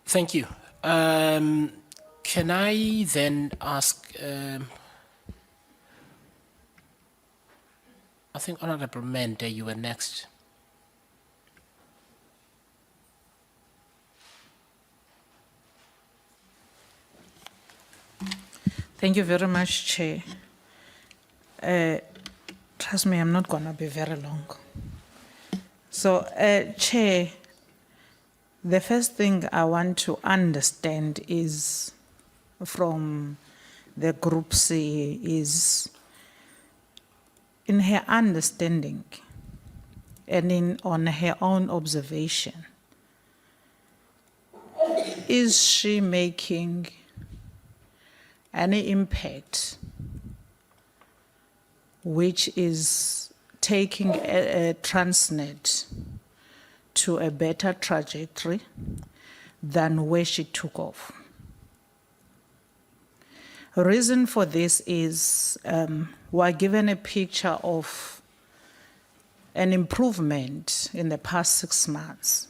Thank you. Can I then ask, I think Honorable Mente, you were next. Thank you very much, Chair. Trust me, I'm not going to be very long. So, Chair, the first thing I want to understand is from the Group C is in her understanding and on her own observation, is she making any impact which is taking a Transnet to a better trajectory than where she took off? Reason for this is we're given a picture of an improvement in the past 6 months.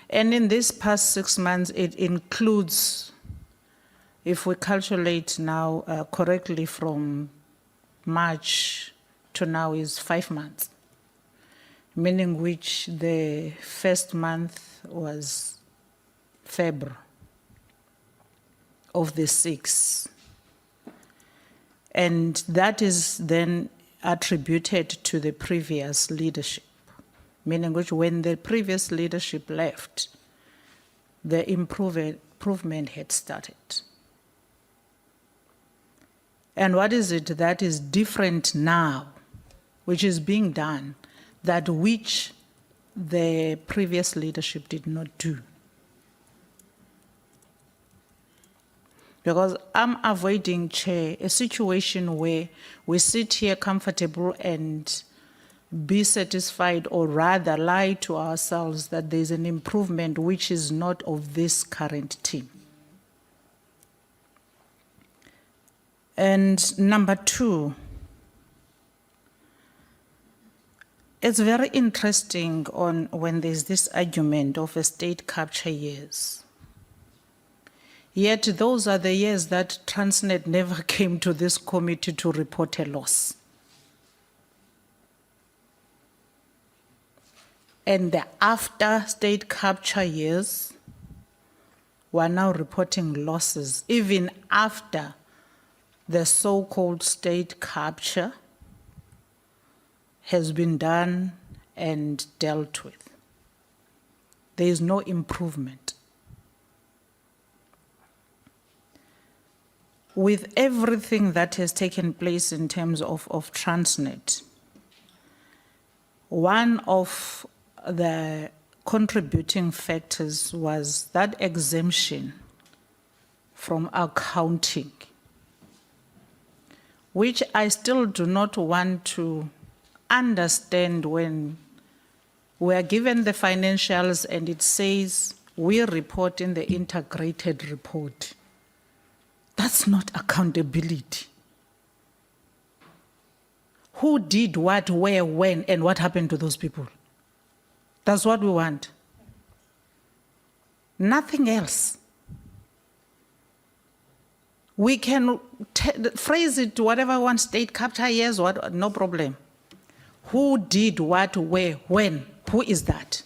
And in this past 6 months, it includes, if we calculate now correctly from March to now is 5 months, meaning which the first month was February of the 6th. And that is then attributed to the previous leadership, meaning which when the previous leadership left, the improvement had started. And what is it that is different now, which is being done, that which the previous leadership did not do? Because I'm avoiding, Chair, a situation where we sit here comfortable and be satisfied, or rather lie to ourselves that there's an improvement which is not of this current team. And number two, it's very interesting on when there's this argument of a state capture years. Yet those are the years that Transnet never came to this committee to report a loss. And the after state capture years, we're now reporting losses, even after the so-called state capture has been done and dealt with. There is no improvement. With everything that has taken place in terms of Transnet, one of the contributing factors was that exemption from accounting, which I still do not want to understand when we are given the financials and it says we report in the integrated report. That's not accountability. Who did what, where, when, and what happened to those people? That's what we want. Nothing else. We can phrase it to whatever one, state capture years, what, no problem. Who did what, where, when? Who is that?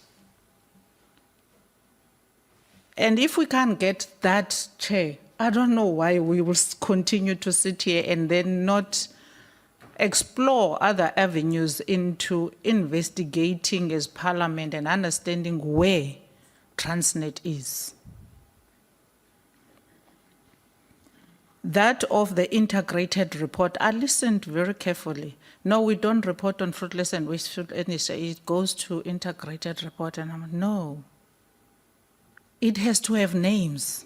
And if we can't get that, Chair, I don't know why we will continue to sit here and then not explore other avenues into investigating as Parliament and understanding where Transnet is. That of the integrated report, I listened very carefully. No, we don't report on fruitless and wasteful energy. It goes to integrated report, and I'm like, no. It has to have names.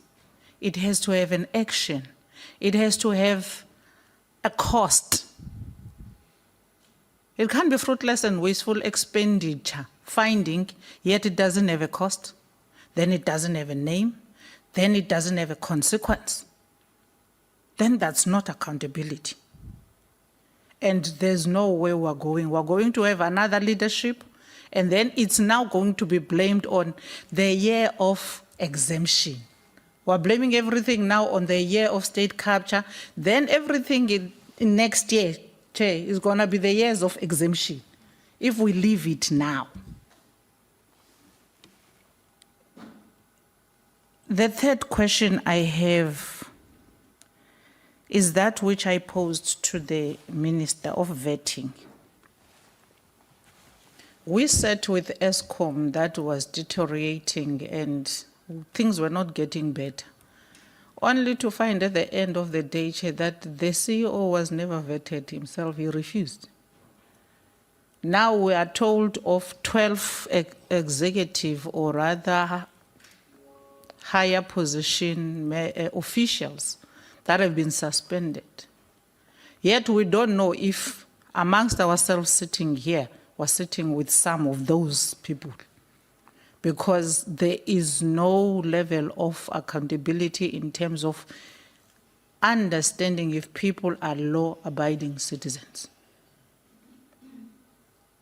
It has to have an action. It has to have a cost. It can't be fruitless and wasteful expenditure, finding, yet it doesn't have a cost. Then it doesn't have a name. Then it doesn't have a consequence. Then that's not accountability. And there's no way we're going. We're going to have another leadership, and then it's now going to be blamed on the year of exemption. We're blaming everything now on the year of state capture. Then everything in next year, Chair, is going to be the years of exemption if we leave it now. The third question I have is that which I posed to the Minister of Vetting. We sat with ESCOM that was deteriorating and things were not getting better, only to find at the end of the day, Chair, that the CEO was never vetted himself, he refused. Now we are told of 12 executive or rather higher position officials that have been suspended. Yet we don't know if amongst ourselves sitting here, we're sitting with some of those people, because there is no level of accountability in terms of understanding if people are law-abiding citizens.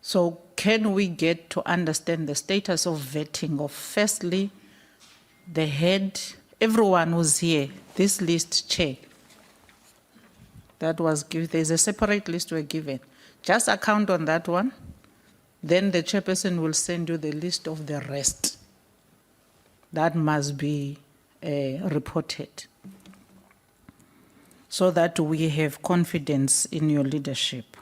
So can we get to understand the status of vetting of, firstly, the head, everyone who's here, this list, Chair, that was given, there's a separate list we're given. Just account on that one. Then the chairperson will send you the list of the rest. That must be reported, so that we have confidence in your leadership.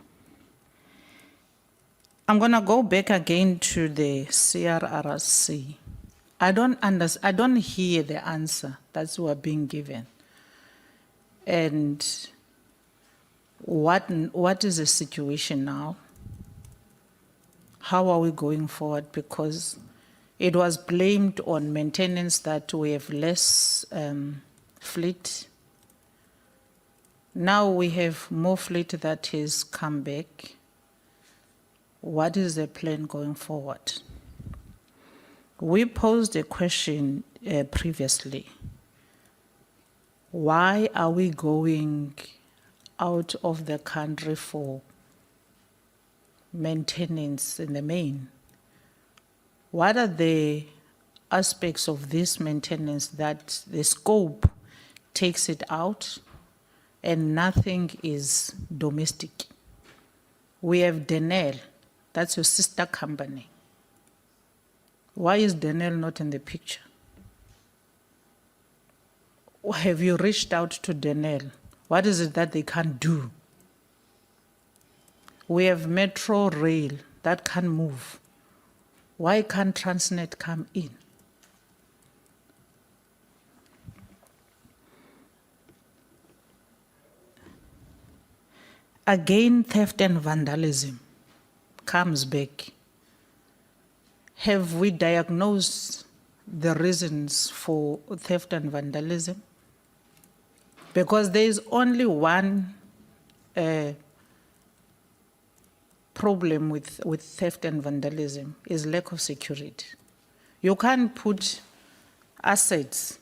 I'm going to go back again to the CRRC. I don't hear the answer that's what being given. And what is the situation now? How are we going forward? Because it was blamed on maintenance that we have less fleet. Now we have more fleet that has come back. What is the plan going forward? We posed a question previously. Why are we going out of the country for maintenance in the main? What are the aspects of this maintenance that the scope takes it out and nothing is domestic? We have Denel, that's your sister company. Why is Denel not in the picture? Have you reached out to Denel? What is it that they can't do? We have metro rail that can move. Why can't Transnet come in? Again, theft and vandalism comes back. Have we diagnosed the reasons for theft and vandalism? Because there is only one problem with theft and vandalism, is lack of security. You can't put assets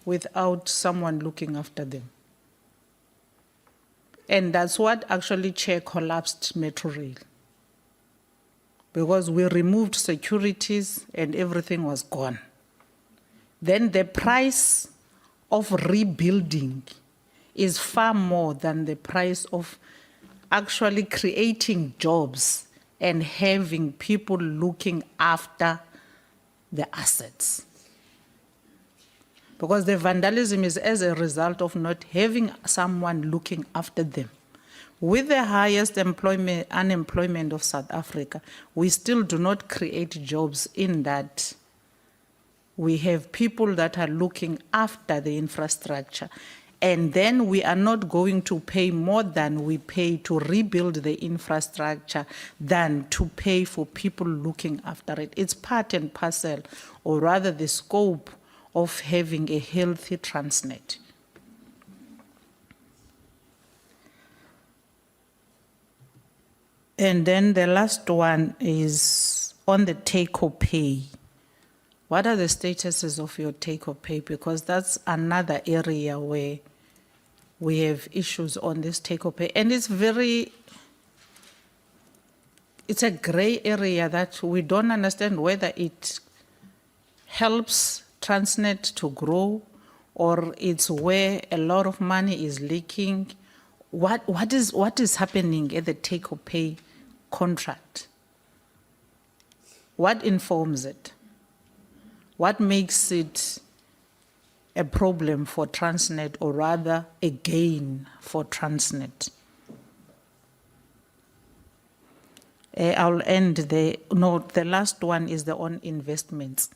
without someone looking after them. And that's what actually Chair collapsed Metro Rail. Because we removed securities and everything was gone. Then the price of rebuilding is far more than the price of actually creating jobs and having people looking after the assets. Because the vandalism is as a result of not having someone looking after them. With the highest unemployment of South Africa, we still do not create jobs in that we have people that are looking after the infrastructure. And then we are not going to pay more than we pay to rebuild the infrastructure than to pay for people looking after it. It's part and parcel, or rather the scope of having a healthy Transnet. And then the last one is on the take-or-pay. What are the statuses of your take-or-pay? Because that's another area where we have issues on this take-or-pay. And it's a gray area that we don't understand whether it helps Transnet to grow, or it's where a lot of money is leaking? What is happening at the take-or-pay contract? What informs it? What makes it a problem for Transnet, or rather a gain for Transnet? I'll end there. No, the last one is the on investments.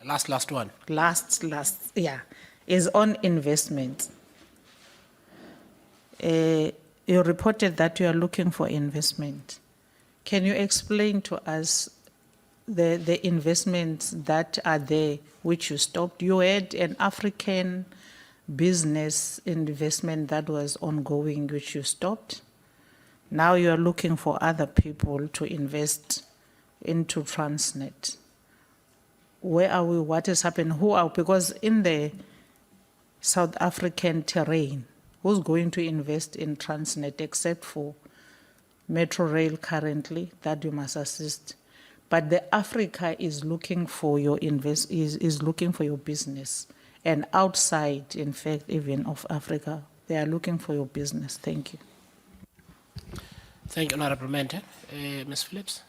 Last one. Yeah, is on investments. You reported that you are looking for investment. Can you explain to us the investments that are there which you stopped? You had an African business investment that was ongoing which you stopped. Now you are looking for other people to invest into Transnet. Where are we? What is happening? Who are, because in the South African terrain, who's going to invest in Transnet except for Metro Rail currently that you must assist? But the Africa is looking for your is looking for your business, and outside, in fact, even of Africa, they are looking for your business. Thank you. Thank you, Honorable Mente. Ms. Phillips.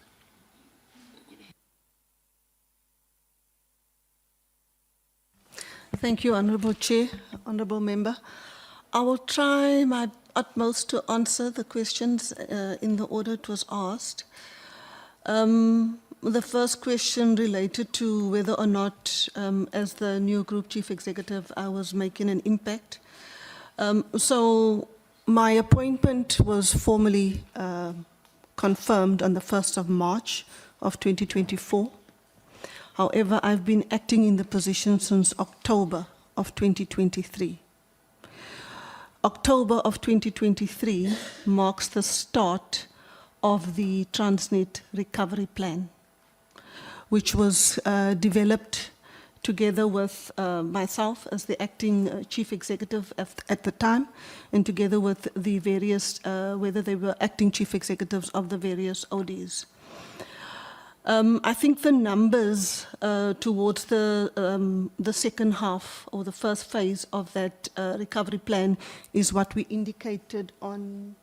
Thank you, Honourable Chair, Honourable Member. I will try my utmost to answer the questions in the order it was asked. The first question related to whether or not, as the new Group Chief Executive, I was making an impact. So my appointment was formally confirmed on the 1st of March of 2024. However, I've been acting in the position since October of 2023. October of 2023 marks the start of the Transnet recovery plan, which was developed together with myself as the acting chief executive at the time, and together with the various, whether they were acting chief executives of the various ODs. I think the numbers towards the second half or the first phase of that recovery plan is what we indicated on.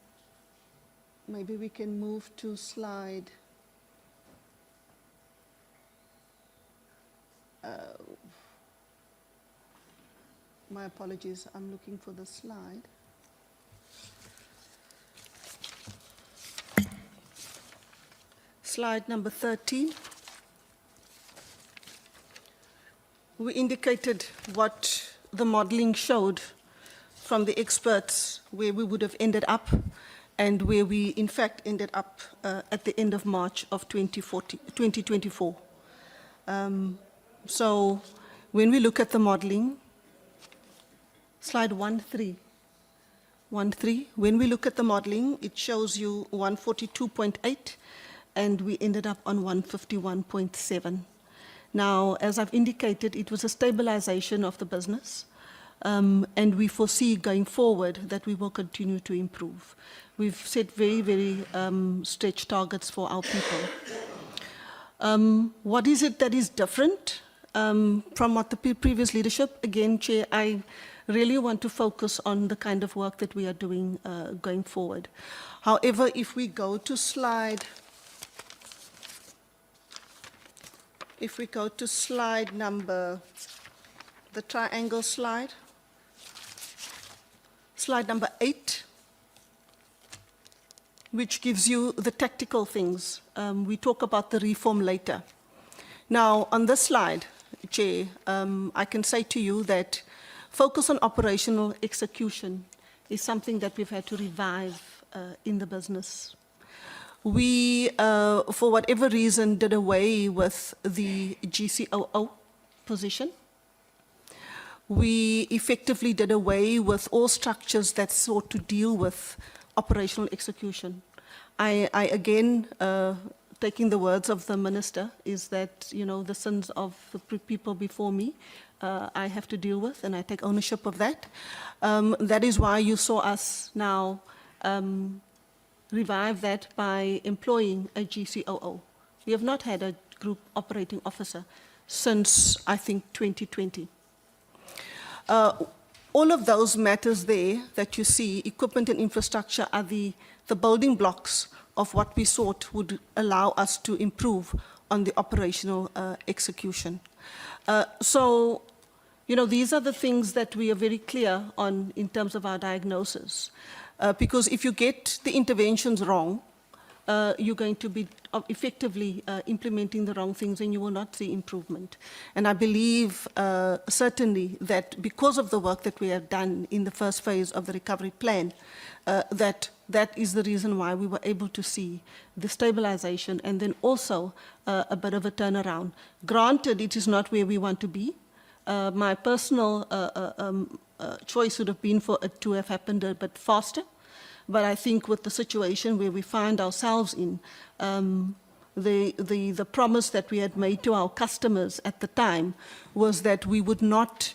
Maybe we can move to slide. My apologies, I'm looking for the slide. Slide number 13. We indicated what the modeling showed from the experts, where we would have ended up, and where we in fact ended up at the end of March of 2024. So when we look at the modeling, slide 13. When we look at the modeling, it shows you 142.8, and we ended up on 151.7. Now, as I've indicated, it was a stabilization of the business, and we foresee going forward that we will continue to improve. We've set very, very stretched targets for our people. What is it that is different from what the previous leadership? Again, Chair, I really want to focus on the kind of work that we are doing going forward. However, if we go to slide number, the triangle slide number 8, which gives you the tactical things. We talk about the reform later. Now, on this slide, Chair, I can say to you that focus on operational execution is something that we've had to revive in the business. We, for whatever reason, did away with the GCOO position. We effectively did away with all structures that sought to deal with operational execution. I again, taking the words of the minister, is that, you know, the sins of the people before me, I have to deal with, and I take ownership of that. That is why you saw us now revive that by employing a GCOO. We have not had a group operating officer. since, I think, 2020. All of those matters there that you see, equipment and infrastructure, are the building blocks of what we thought would allow us to improve on the operational execution. So, you know, these are the things that we are very clear on in terms of our diagnosis. Because if you get the interventions wrong, you're going to be effectively implementing the wrong things and you will not see improvement. And I believe certainly that because of the work that we have done in the first phase of the recovery plan, that is the reason why we were able to see the stabilization and then also a bit of a turnaround. Granted, it is not where we want to be. My personal choice would have been for it to have happened a bit faster. But I think with the situation where we find ourselves in, the promise that we had made to our customers at the time was that we would not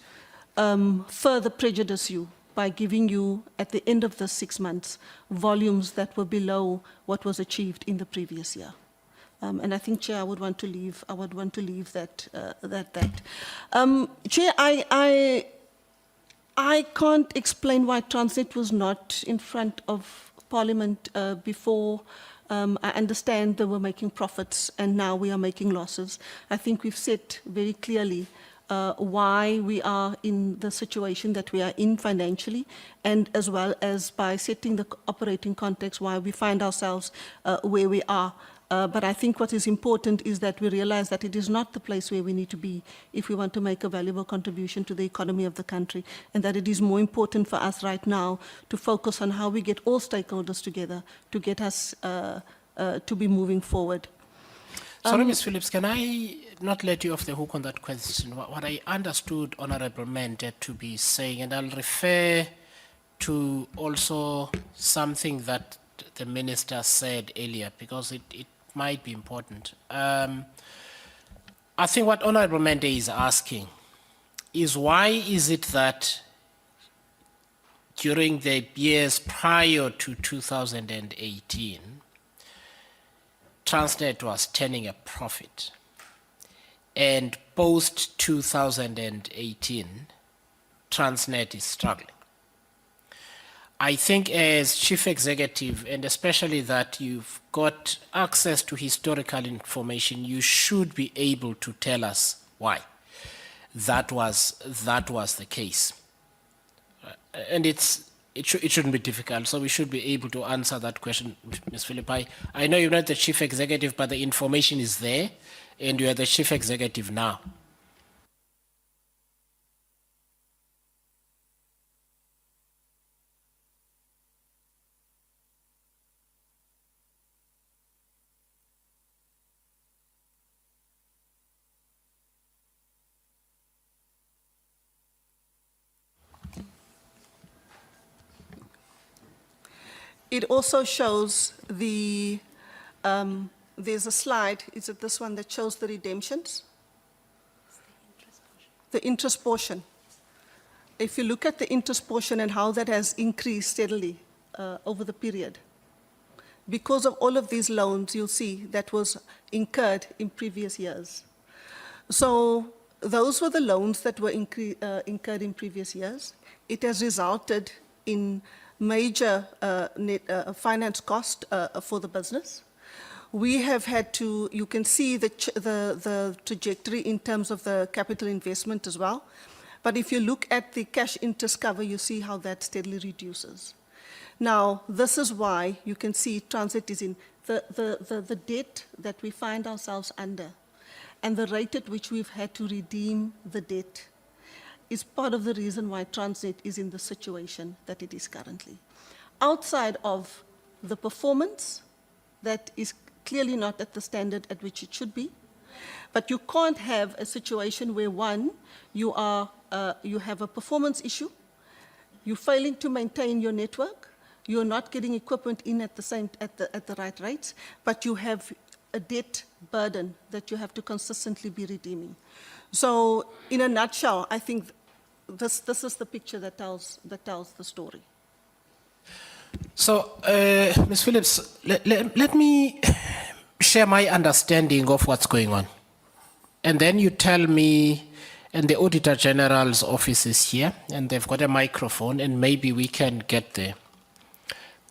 further prejudice you by giving you, at the end of the 6 months, volumes that were below what was achieved in the previous year. And I think, Chair, I would want to leave that. Chair, I can't explain why Transnet was not in front of Parliament before. I understand they were making profits and now we are making losses. I think we've said very clearly why we are in the situation that we are in financially, and as well as by setting the operating context why we find ourselves where we are. But I think what is important is that we realize that it is not the place where we need to be if we want to make a valuable contribution to the economy of the country, and that it is more important for us right now to focus on how we get all stakeholders together to get us to be moving forward. Sorry, Ms. Phillips, can I not let you off the hook on that question? What I understood Honorable Mente to be saying, and I'll refer to also something that the Minister said earlier, because it might be important. I think what Honorable Mente is asking is why is it that during the years prior to 2018, Transnet was turning a profit, and post-2018, Transnet is struggling. I think as Chief Executive, and especially that you've got access to historical information, you should be able to tell us why that was the case. And it shouldn't be difficult, so we should be able to answer that question, Ms. Phillips. I know you're not the Chief Executive, but the information is there, and you are the Chief Executive now. It also shows the, there's a slide, is it this one that shows the redemptions? The interest portion. If you look at the interest portion and how that has increased steadily over the period, because of all of these loans, you'll see that was incurred in previous years. So those were the loans that were incurred in previous years. It has resulted in major net finance cost for the business. We have had to, you can see the trajectory in terms of the capital investment as well. But if you look at the cash interest cover, you see how that steadily reduces. Now, this is why you can see Transnet is in the debt that we find ourselves under and the rate at which we've had to redeem the debt is part of the reason why Transnet is in the situation that it is currently. Outside of the performance that is clearly not at the standard at which it should be, but you can't have a situation where one, you have a performance issue, you're failing to maintain your network, you're not getting equipment in at the right rates, but you have a debt burden that you have to consistently be redeeming. So in a nutshell, I think this is the picture that tells the story. So, Ms. Phillips, let me share my understanding of what's going on. and then you tell me, and the Auditor General's office is here, and they've got a microphone, and maybe we can get there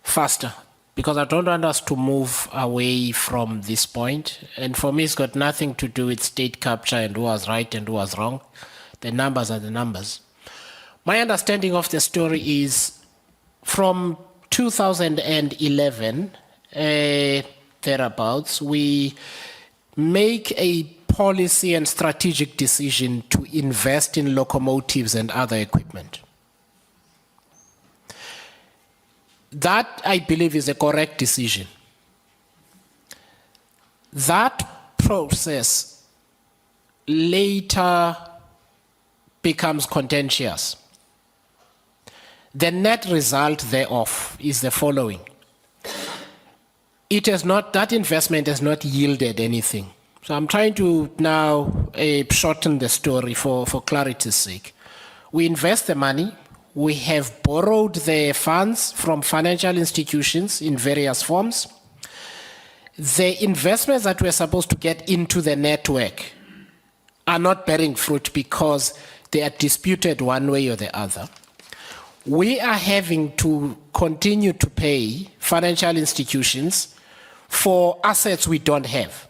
faster, because I don't want us to move away from this point. And for me, it's got nothing to do with state capture and who was right and who was wrong. The numbers are the numbers. My understanding of the story is from 2011, thereabouts, we make a policy and strategic decision to invest in locomotives and other equipment. That, I believe, is a correct decision. That process later becomes contentious. The net result thereof is the following. That investment has not yielded anything. So I'm trying to now shorten the story for clarity's sake. We invest the money. We have borrowed the funds from financial institutions in various forms. The investments that we're supposed to get into the network are not bearing fruit because they are disputed one way or the other. We are having to continue to pay financial institutions for assets we don't have.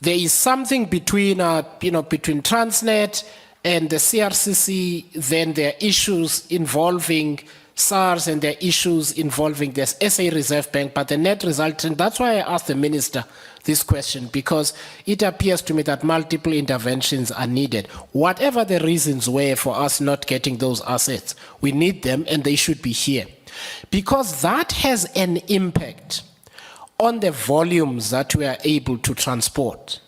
There is something between Transnet and the CRCC, then there are issues involving SARS and there are issues involving the SA Reserve Bank, but the net result, and that's why I asked the Minister this question, because it appears to me that multiple interventions are needed. Whatever the reasons were for us not getting those assets, we need them and they should be here. Because that has an impact on the volumes that we are able to transport.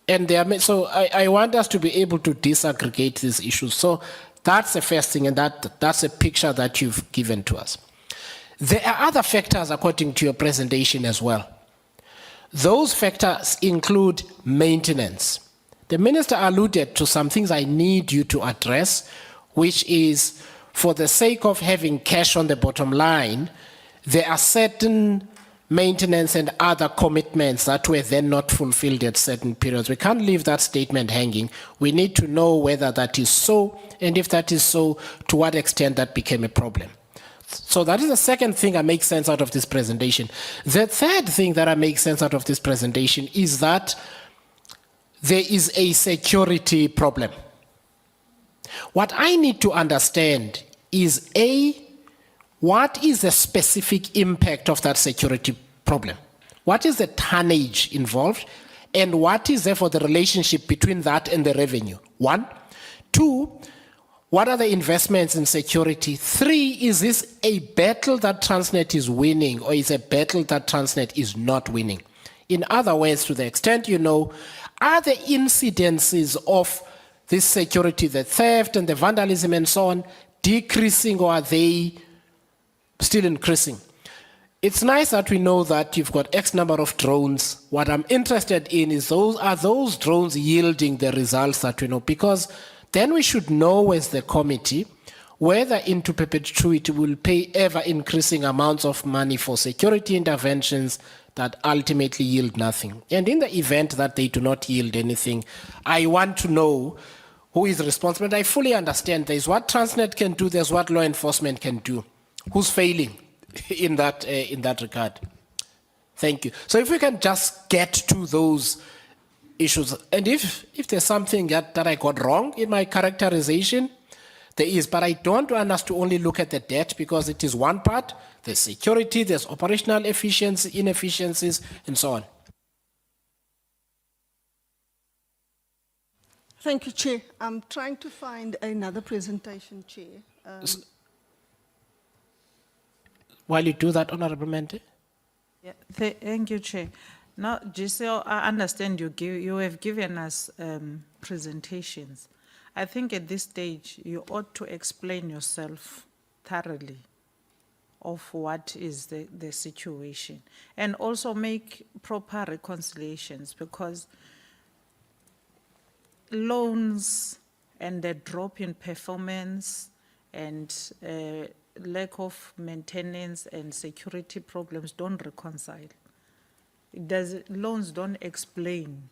And so I want us to be able to disaggregate these issues. So that's the first thing, and that's a picture that you've given to us. There are other factors according to your presentation as well. Those factors include maintenance. The Minister alluded to some things I need you to address, which is, for the sake of having cash on the bottom line, there are certain maintenance and other commitments that were then not fulfilled at certain periods. We can't leave that statement hanging. We need to know whether that is so, and if that is so, to what extent that became a problem. So that is the second thing that makes sense out of this presentation. The third thing that makes sense out of this presentation is that there is a security problem. What I need to understand is, A, what is the specific impact of that security problem? What is the tonnage involved? And what is therefore the relationship between that and the revenue? 1. 2, what are the investments in security? 3, is this a battle that Transnet is winning, or is a battle that Transnet is not winning? In other words, to the extent you know, are the incidences of this security, the theft and the vandalism and so on, decreasing, or are they still increasing? It's nice that we know that you've got X number of drones. What I'm interested in is, are those drones yielding the results that we know? Because then we should know as the committee whether into perpetuity we'll pay ever increasing amounts of money for security interventions that ultimately yield nothing. And in the event that they do not yield anything, I want to know who is responsible. And I fully understand there's what Transnet can do, there's what law enforcement can do. Who's failing in that regard? Thank you. So if we can just get to those issues, and if there's something that I got wrong in my characterization, there is, but I don't want us to only look at the debt, because it is one part. There's security, there's operational efficiency, inefficiencies, and so on. Thank you, Chair. I'm trying to find another presentation, Chair. While you do that, Honorable Mente. Yeah, thank you, Chair. Now, Giselle, I understand you have given us presentations. I think at this stage, you ought to explain yourself thoroughly of what is the situation, and also make proper reconciliations, because loans and the drop in performance and lack of maintenance and security problems don't reconcile. Loans don't explain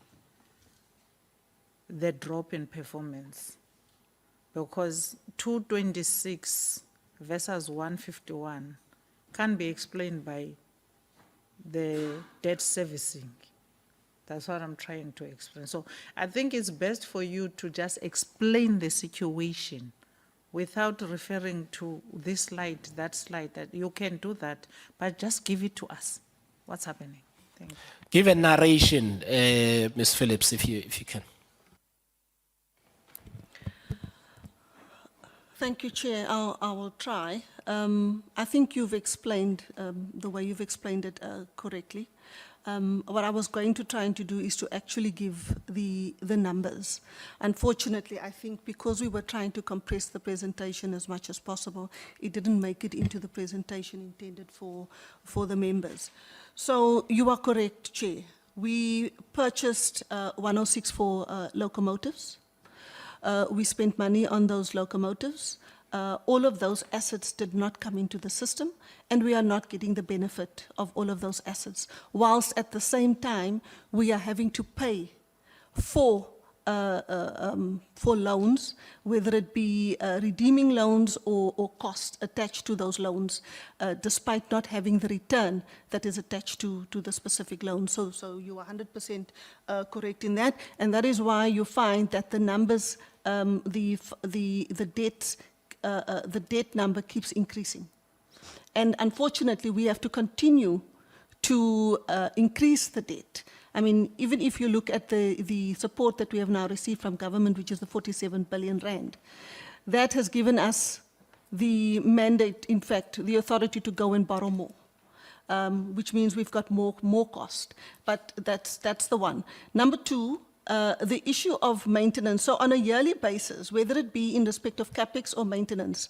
the drop in performance, because 226 versus 151 can be explained by the debt servicing. That's what I'm trying to explain. So I think it's best for you to just explain the situation without referring to this slide, that you can do that, but just give it to us. What's happening? Thank you. Give a narration, Ms. Phillips, if you can. Thank you, Chair. I will try. I think you've explained the way you've explained it correctly. What I was going to try to do is to actually give the numbers. Unfortunately, I think because we were trying to compress the presentation as much as possible, it didn't make it into the presentation intended for the members. So you are correct, Chair. We purchased 1064 locomotives. We spent money on those locomotives. All of those assets did not come into the system, and we are not getting the benefit of all of those assets, whilst at the same time we are having to pay for loans, whether it be redeeming loans or costs attached to those loans, despite not having the return that is attached to the specific loan. So you are 100% correct in that, and that is why you find that the numbers, the debt number keeps increasing. And unfortunately, we have to continue to increase the debt. I mean, even if you look at the support that we have now received from government, which is the 47 billion rand, that has given us the mandate, in fact, the authority to go and borrow more, which means we've got more cost. But that's the one. Number two, the issue of maintenance. So on a yearly basis, whether it be in respect of capex or maintenance,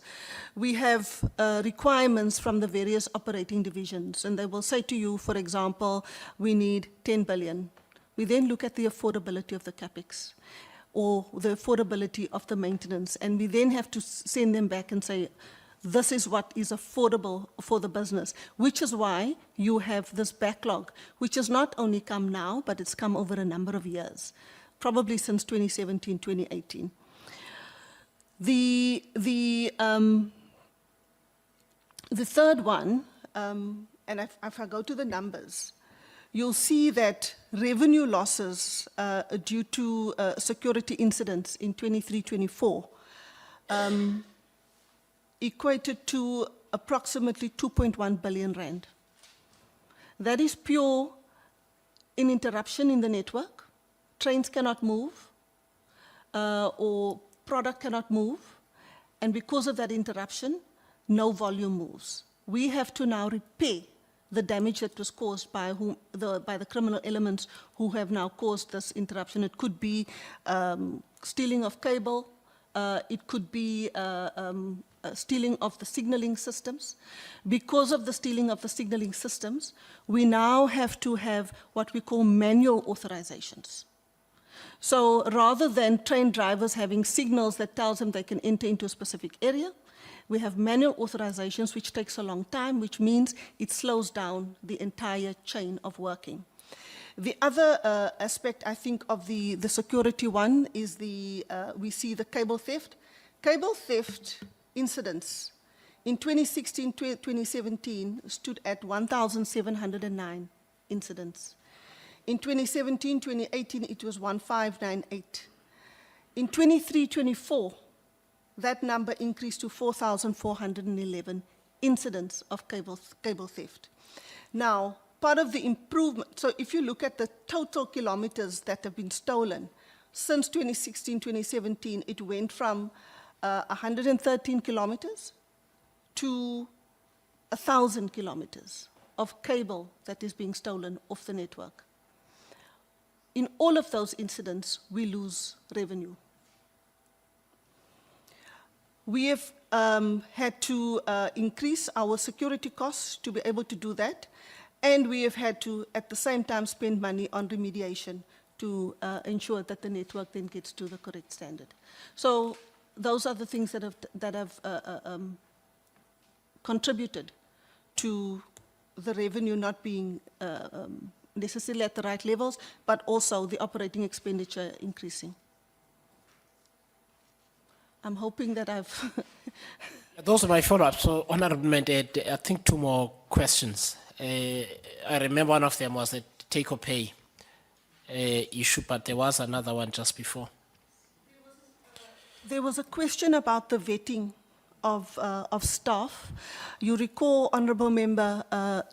we have requirements from the various operating divisions, and they will say to you, for example, we need 10 billion. We then look at the affordability of the capex or the affordability of the maintenance, and we then have to send them back and say, this is what is affordable for the business, which is why you have this backlog, which has not only come now, but it's come over a number of years, probably since 2017, 2018. The third one, and if I go to the numbers, you'll see that revenue losses due to security incidents in 23-24 equated to approximately 2.1 billion rand. That is pure interruption in the network. Trains cannot move, or product cannot move, and because of that interruption, no volume moves. We have to now repair the damage that was caused by the criminal elements who have now caused this interruption. It could be stealing of cable, it could be stealing of the signaling systems. Because of the stealing of the signaling systems, we now have to have what we call manual authorizations. So rather than train drivers having signals that tells them they can enter into a specific area, we have manual authorizations, which takes a long time, which means it slows down the entire chain of working. The other aspect, I think, of the security one is we see the cable theft. Cable theft incidents in 2016-2017 stood at 1,709 incidents. In 2017-2018, it was 1,598. In 23-24, that number increased to 4,411 incidents of cable theft. Now, part of the improvement, so if you look at the total kilometers that have been stolen since 2016-2017, it went from 113 kilometers to 1,000 kilometers of cable that is being stolen off the network. In all of those incidents, we lose revenue. We have had to increase our security costs to be able to do that, and we have had to, at the same time, spend money on remediation to ensure that the network then gets to the correct standard. So those are the things that have contributed to the revenue not being necessarily at the right levels, but also the operating expenditure increasing. I'm hoping that I've Those are my follow-ups. So, Honorable Mente, I think two more questions. I remember one of them was the take or pay issue, but there was another one just before. There was a question about the vetting of staff. You recall, Honourable Member,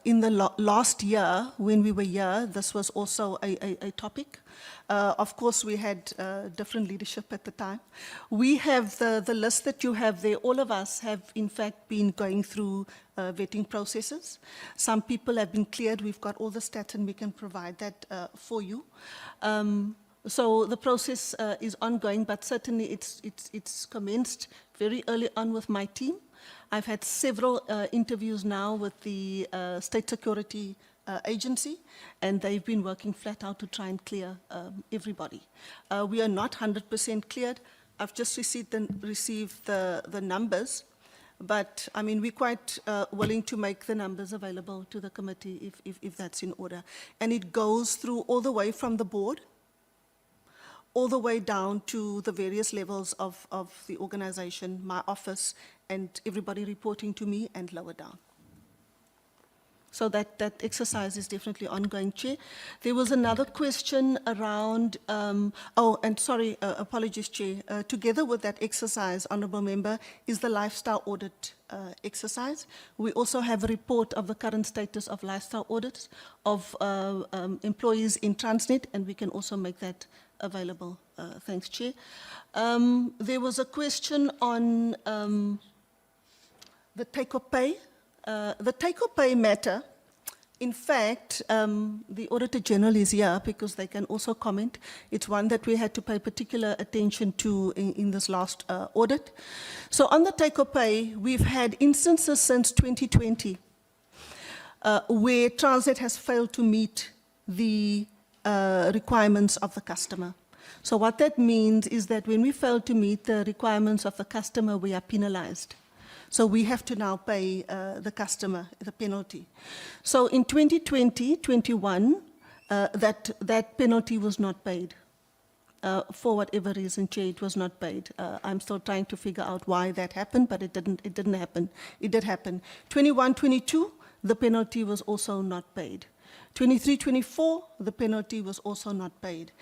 in the last year when we were here, this was also a topic. Of course, we had different leadership at the time. We have the list that you have there. All of us have, in fact, been going through vetting processes. Some people have been cleared. We've got all the stats, and we can provide that for you. So the process is ongoing, but certainly it's commenced very early on with my team. I've had several interviews now with the State Security Agency, and they've been working flat out to try and clear everybody. We are not 100% cleared. I've just received the numbers, but I mean, we're quite willing to make the numbers available to the committee if that's in order. And it goes through all the way from the board, all the way down to the various levels of the organization, my office, and everybody reporting to me, and lower down. So that exercise is definitely ongoing, Chair. There was another question around, apologies, Chair. Together with that exercise, Honourable Member, is the lifestyle audit exercise. We also have a report of the current status of lifestyle audits of employees in Transnet, and we can also make that available. Thanks, Chair. There was a question on the take-or pay. The take-or pay matter, in fact, the Auditor General is here because they can also comment. It's one that we had to pay particular attention to in this last audit. So on the take-or pay, we've had instances since 2020 where Transnet has failed to meet the requirements of the customer. So what that means is that when we fail to meet the requirements of the customer, we are penalized. So we have to now pay the customer the penalty. So in 2020-21, that penalty was not paid. For whatever reason, Chair, it was not paid. I'm still trying to figure out why that happened, but it didn't happen. It did happen. 21-22, the penalty was also not paid. 23-24, the penalty was also not paid.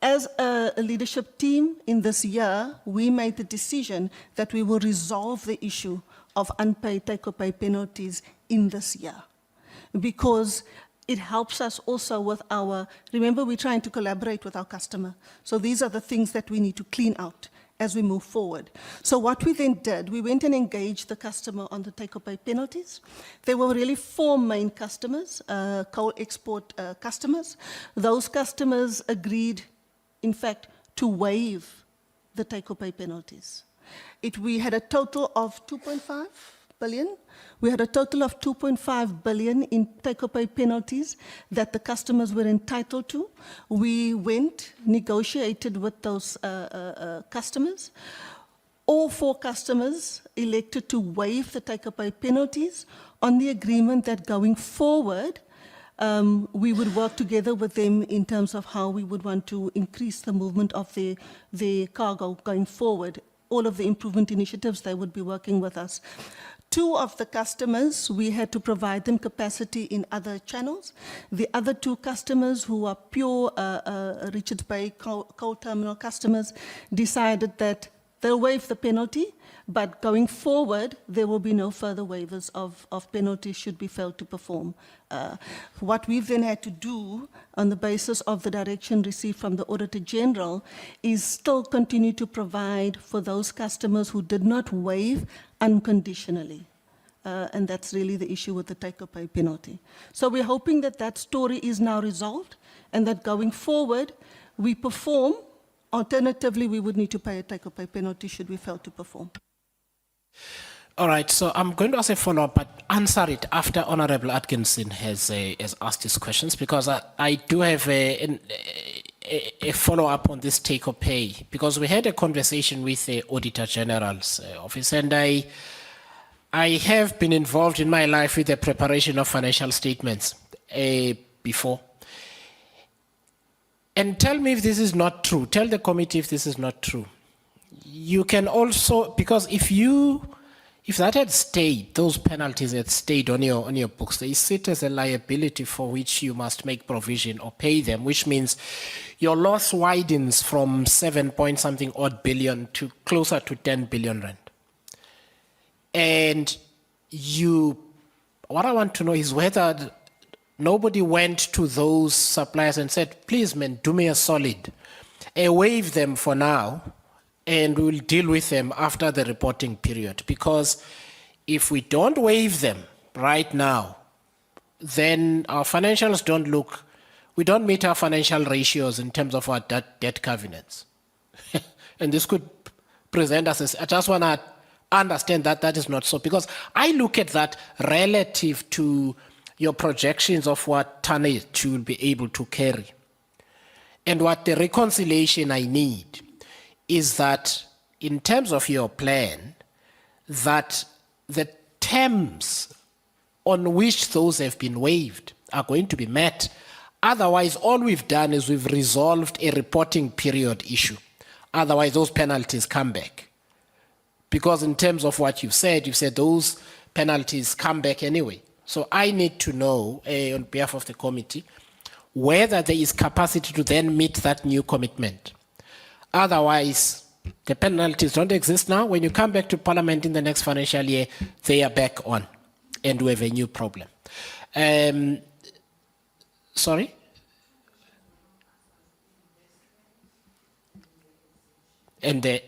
As a leadership team in this year, we made the decision that we will resolve the issue of unpaid take-or-pay penalties in this year, because it helps us also with our, remember, we're trying to collaborate with our customer. So these are the things that we need to clean out as we move forward. So what we then did, we went and engaged the customer on the take-or-pay penalties. There were really four main customers, coal export customers. Those customers agreed, in fact, to waive the take-or-pay penalties. We had a total of 2.5 billion. We had a total of 2.5 billion in take-or-pay penalties that the customers were entitled to. We went, negotiated with those customers. All four customers elected to waive the take-or-pay penalties on the agreement that going forward, we would work together with them in terms of how we would want to increase the movement of the cargo going forward. All of the improvement initiatives, they would be working with us. Two of the customers, we had to provide them capacity in other channels. The other two customers, who are pure Richards Bay coal terminal customers, decided that they'll waive the penalty, but going forward, there will be no further waivers of penalties should we fail to perform. What we've then had to do on the basis of the direction received from the Auditor General is still continue to provide for those customers who did not waive unconditionally. And that's really the issue with the take-or-pay penalty. So we're hoping that that story is now resolved and that going forward, we perform. Alternatively, we would need to pay a take-or-pay penalty should we fail to perform. All right, so I'm going to ask a follow-up, but answer it after Honorable Atkinson has asked his questions, because I do have a follow-up on this take-or-pay, because we had a conversation with the Auditor General's office, and I have been involved in my life with the preparation of financial statements before. And tell me if this is not true. Tell the committee if this is not true. you can also, because if that had stayed, those penalties had stayed on your books, they sit as a liability for which you must make provision or pay them, which means your loss widens from 7 point something odd billion to closer to 10 billion rand. And what I want to know is whether nobody went to those suppliers and said, please, man, do me a solid, waive them for now, and we'll deal with them after the reporting period. Because if we don't waive them right now, then our financials we don't meet our financial ratios in terms of our debt covenants. And this could present us as, I just want to understand that that is not so, because I look at that relative to your projections of what tonnage you will be able to carry. And what the reconciliation I need is that in terms of your plan, that the terms on which those have been waived are going to be met. Otherwise, all we've done is we've resolved a reporting period issue. Otherwise, those penalties come back. Because in terms of what you've said those penalties come back anyway. So I need to know, on behalf of the committee, whether there is capacity to then meet that new commitment. Otherwise, the penalties don't exist now. When you come back to Parliament in the next financial year, they are back on, and we have a new problem. Sorry? And the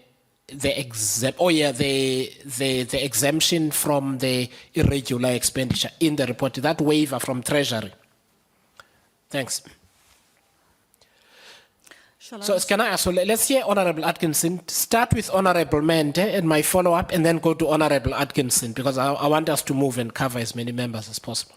exemption from the irregular expenditure in the report, that waiver from Treasury. Thanks. So can I ask, so let's hear Honorable Atkinson. Start with Honorable Mente and my follow-up, and then go to Honorable Atkinson, because I want us to move and cover as many members as possible.